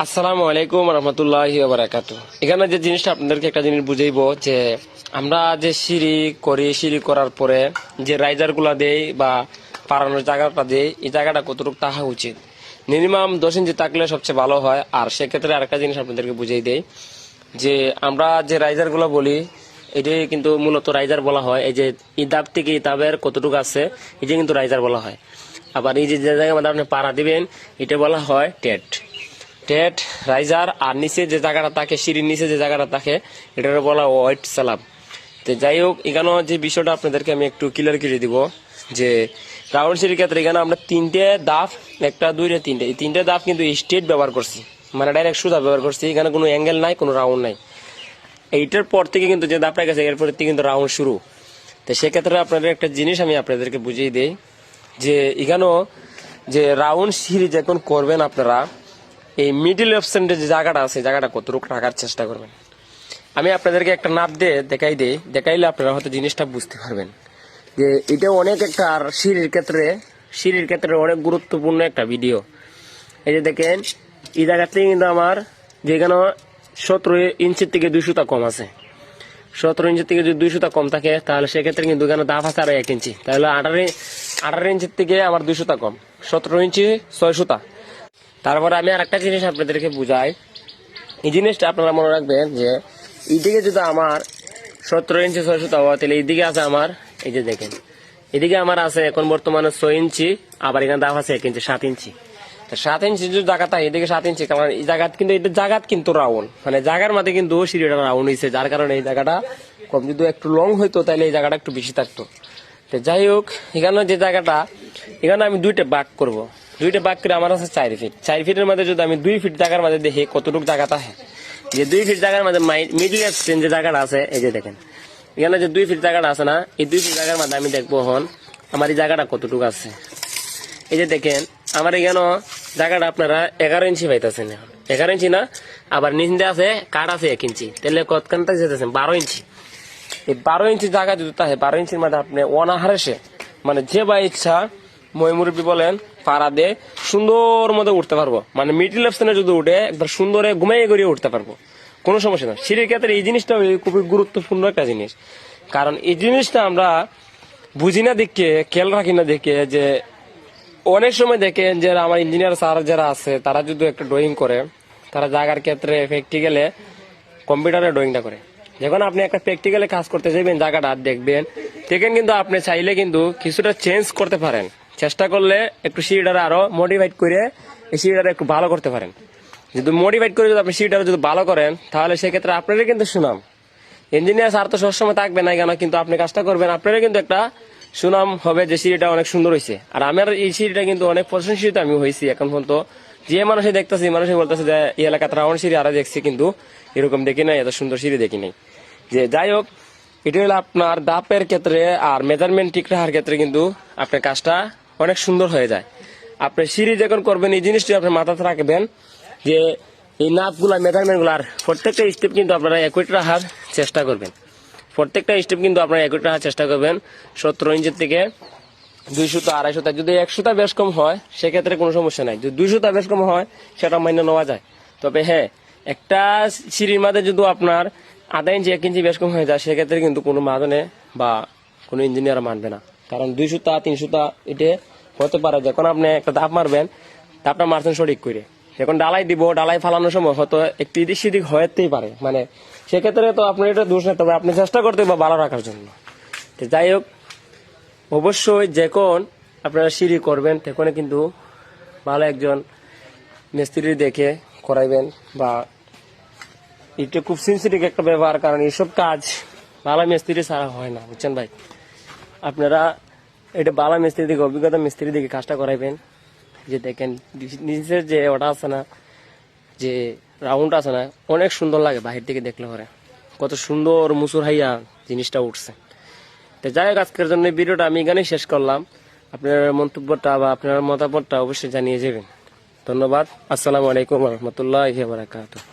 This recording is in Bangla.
আসসালামু আলাইকুম রহমতুল্লাহি ওয়া বারাকাতু। এখানে যে জিনিসটা আপনাদেরকে একটা জিনিস বুঝাইবো যে আমরা যে সিঁড়ি করি, সিঁড়ি করার পরে যে রাইজার গুলা দেই বা পারানোর জায়গাটা দেই, এই জায়গাটা কতটুকু থাকা উচিত। মিনিমাম 10 ইঞ্চি থাকলে সবচেয়ে ভালো হয়। আর সেক্ষেত্রে আরেকটা জিনিস আপনাদেরকে বুঝিয়ে দেই যে আমরা যে রাইজার গুলা বলি, এটাই কিন্তু মূলত রাইজার বলা হয়। এই যে ইদাব থেকে ইতাবের কতটুকু আছে, এটা কিন্তু রাইজার বলা হয়। আবার এই যে জায়গার মধ্যে আপনি পাড়া দিবেন, এটা বলা হয় টেট টেট রাইজার। আর নিচে যে জায়গাটা থাকে, সিঁড়ির নিচে যে জায়গাটা থাকে, এটার বলা ওয়াইট সালাম। তো যাই হোক, এখানেও যে বিষয়টা আপনাদেরকে আমি একটু ক্লিয়ার করে দিব যে রাউন্ড সিঁড়ির ক্ষেত্রে এখানে আমরা 3টে দাফ, 1টা 2টা 3টে, এই 3টে দাফ কিন্তু স্ট্রেট ব্যবহার করছি, মানে ডাইরেক্ট সুদা ব্যবহার করছি। এখানে কোনো অ্যাঙ্গেল নাই, কোনো রাউন্ড নাই। এইটার পর থেকে কিন্তু যে দাপটা গেছে, এরপর থেকে কিন্তু রাউন্ড শুরু। তো সেক্ষেত্রে আপনাদের একটা জিনিস আমি আপনাদেরকে বুঝিয়ে দিই যে এখানেও যে রাউন্ড সিঁড়ি যখন করবেন আপনারা, এই মিডিল অপশনের যে জায়গাটা আছে, জায়গাটা কতটুকু রাখার চেষ্টা করবেন। আমি আপনাদেরকে একটা নাপ দিয়ে দেখাইলে আপনারা হয়তো জিনিসটা বুঝতে পারবেন যে এটা অনেক একটা, আর সিঁড়ির ক্ষেত্রে অনেক গুরুত্বপূর্ণ একটা ভিডিও। এই যে দেখেন, এই জায়গাতে কিন্তু আমার যেখানে 17 ইঞ্চির থেকে 2 সুতা কম আছে, 17 ইঞ্চির থেকে যদি 2 সুতা কম থাকে, তাহলে সেক্ষেত্রে কিন্তু এখানে দাফ আছে আরো 1 ইঞ্চি, তাহলে 18 ইঞ্চির থেকে আমার 2 সুতা কম, 17 ইঞ্চি 6 সুতা। তারপরে আমি আর একটা জিনিস আপনাদেরকে বুঝাই, এই জিনিসটা আপনারা মনে রাখবেন যে এইদিকে যদি আমার 17 ইঞ্চি 6 সুতা হয়, তাহলে এইদিকে আছে আমার, এই যে দেখেন এদিকে আমার আছে এখন বর্তমানে 6 ইঞ্চি, আবার এখানে দাম আছে 1 ইঞ্চি, 7 ইঞ্চি। 7 ইঞ্চি যদি জায়গাটা, এদিকে 7 ইঞ্চি, কারণ এই জায়গা কিন্তু এটা জায়গা কিন্তু রাউন্ড, মানে জায়গার মধ্যে কিন্তু সিঁড়িটা রাউন্ড হয়েছে, যার কারণে এই জায়গাটা কম। যদি একটু লং হইতো তাহলে এই জায়গাটা একটু বেশি থাকতো। তো যাই হোক, এখানে যে জায়গাটা, এখানে আমি 2টা ভাগ করবো, 2টা ভাগ করে আমার আছে 4 ফিট। 4 ফিটের মধ্যে যদি আমি 2 ফিট জায়গার মধ্যে দেখি কতটুকু জায়গাটা হয়, যে 2 ফিট জায়গার মধ্যে মিডিল এক্সটেন্ড যে জায়গাটা আছে, এই যে দেখেন এখানে যে 2 ফিট জায়গাটা আছে না, এই 2 ফিট জায়গার মধ্যে আমি দেখবো হন আমার এই জায়গাটা কতটুকু আছে। এই যে দেখেন আমার এখানে জায়গাটা আপনারা 11 ইঞ্চি পাইতেছেন, 11 ইঞ্চি না, আবার নিচে আছে কাঠ আছে 1 ইঞ্চি, তাহলে কতখানটা যেতেছেন 12 ইঞ্চি। এই 12 ইঞ্চি জায়গা যদি থাকে, 12 ইঞ্চির মধ্যে আপনি অনাহারেসে, মানে যে বা ইচ্ছা মই মুরব্বী বলেন পাড়া দিয়ে সুন্দর মতো উঠতে পারবো, মানে মিডিল অপশনে যদি উঠে একবার সুন্দরে ঘুমাইয়ে গড়িয়ে উঠতে পারবো, কোনো সমস্যা না। সিঁড়ির ক্ষেত্রে এই জিনিসটা খুবই গুরুত্বপূর্ণ একটা জিনিস, কারণ এই জিনিসটা আমরা বুঝি না দেখে, খেয়াল রাখি না দেখে, যে অনেক সময় দেখেন যে আমার ইঞ্জিনিয়ার স্যার যারা আছে, তারা যদি একটা ড্রয়িং করে, তারা জায়গার ক্ষেত্রে প্র্যাকটিক্যালে কম্পিউটারে ড্রয়িংটা করে। যখন আপনি একটা প্র্যাকটিক্যালে কাজ করতে যাবেন, জায়গাটা দেখবেন, দেখেন কিন্তু আপনি চাইলে কিন্তু কিছুটা চেঞ্জ করতে পারেন, চেষ্টা করলে একটু সিঁড়িটা আরো মডিফাইড করে এই সিঁড়িটা একটু ভালো করতে পারেন। যদি মডিফাইড করে যদি আপনি সিঁড়িটা যদি ভালো করেন, তাহলে সেক্ষেত্রে আপনারই কিন্তু সুনাম। ইঞ্জিনিয়ার স্যার তো সবসময় থাকবে না কেন, কিন্তু আপনি কাজটা করবেন, আপনারই কিন্তু একটা সুনাম হবে যে সিঁড়িটা অনেক সুন্দর হয়েছে। আর আমার এই সিঁড়িটা কিন্তু অনেক প্রশংসিত আমি হয়েছি এখন পর্যন্ত। যে মানুষই দেখতেছি, মানুষই বলতেছে যে এই এলাকাতে রাউন্ড সিঁড়ি আরো দেখছি, কিন্তু এরকম দেখি নাই, এত সুন্দর সিঁড়ি দেখি নাই। যে যাই হোক, এটা হলো আপনার দাপের ক্ষেত্রে আর মেজারমেন্ট ঠিক রাখার ক্ষেত্রে কিন্তু আপনার কাজটা অনেক সুন্দর হয়ে যায়। আপনি সিঁড়ি যখন করবেন, এই জিনিসটি আপনি মাথাতে রাখবেন যে এই নাপগুলা, মেজারমেন্ট গুলার প্রত্যেকটা স্টেপ কিন্তু আপনারা একুরেট রাখার চেষ্টা করবেন। প্রত্যেকটা স্টেপ কিন্তু আপনারা একুরেট রাখার চেষ্টা করবেন। 17 ইঞ্চির থেকে 2 সুতা, 2.5 সুতা, যদি 1 সুতা বেশ কম হয় সেক্ষেত্রে কোনো সমস্যা নাই। যদি 2 সুতা বেশ কম হয় সেটা মান্য নেওয়া যায়। তবে হ্যাঁ, একটা সিঁড়ির মাঝে যদি আপনার 1/2 ইঞ্চি 1 ইঞ্চি বেশ কম হয়ে যায়, সেক্ষেত্রে কিন্তু কোনো মাজনে বা কোনো ইঞ্জিনিয়ার মানবে না। কারণ 2 সুতা 3 সুতা এটা হতে পারে, যখন আপনি একটা ধাপ মারবেন, ধাপটা মারছেন সঠিক করে, যখন ডালাই দিব, ডালাই ফালানোর সময় হয়তো একটু এদিক সেদিক হতেই পারে, মানে সেক্ষেত্রে তো আপনার এটা দোষ নেই, তবে আপনি চেষ্টা করতে বা ভালো রাখার জন্য। তো যাই হোক, অবশ্যই যখন আপনারা সিঁড়ি করবেন, তখন কিন্তু ভালো একজন মিস্ত্রি দেখে করাইবেন, বা এটা খুব সেন্সিটিভ একটা ব্যাপার, কারণ এইসব কাজ ভালো মিস্ত্রি ছাড়া হয় না, বুঝছেন ভাই। আপনারা এটা ভালো মিস্ত্রি দিকে, অভিজ্ঞতা মিস্ত্রি দিকে কাজটা করাইবেন। যে দেখেন নিচের যে ওটা আছে না, যে রাউন্ড আছে না, অনেক সুন্দর লাগে বাহির থেকে দেখলে পরে, কত সুন্দর মুসুর হাইয়া জিনিসটা উঠছে। তো যাই হোক, আজকের জন্য ভিডিওটা আমি এখানেই শেষ করলাম। আপনার মন্তব্যটা বা আপনার মতামতটা অবশ্যই জানিয়ে যাবেন। ধন্যবাদ। আসসালামু আলাইকুম রহমতুল্লাহ বারাকাতুহু।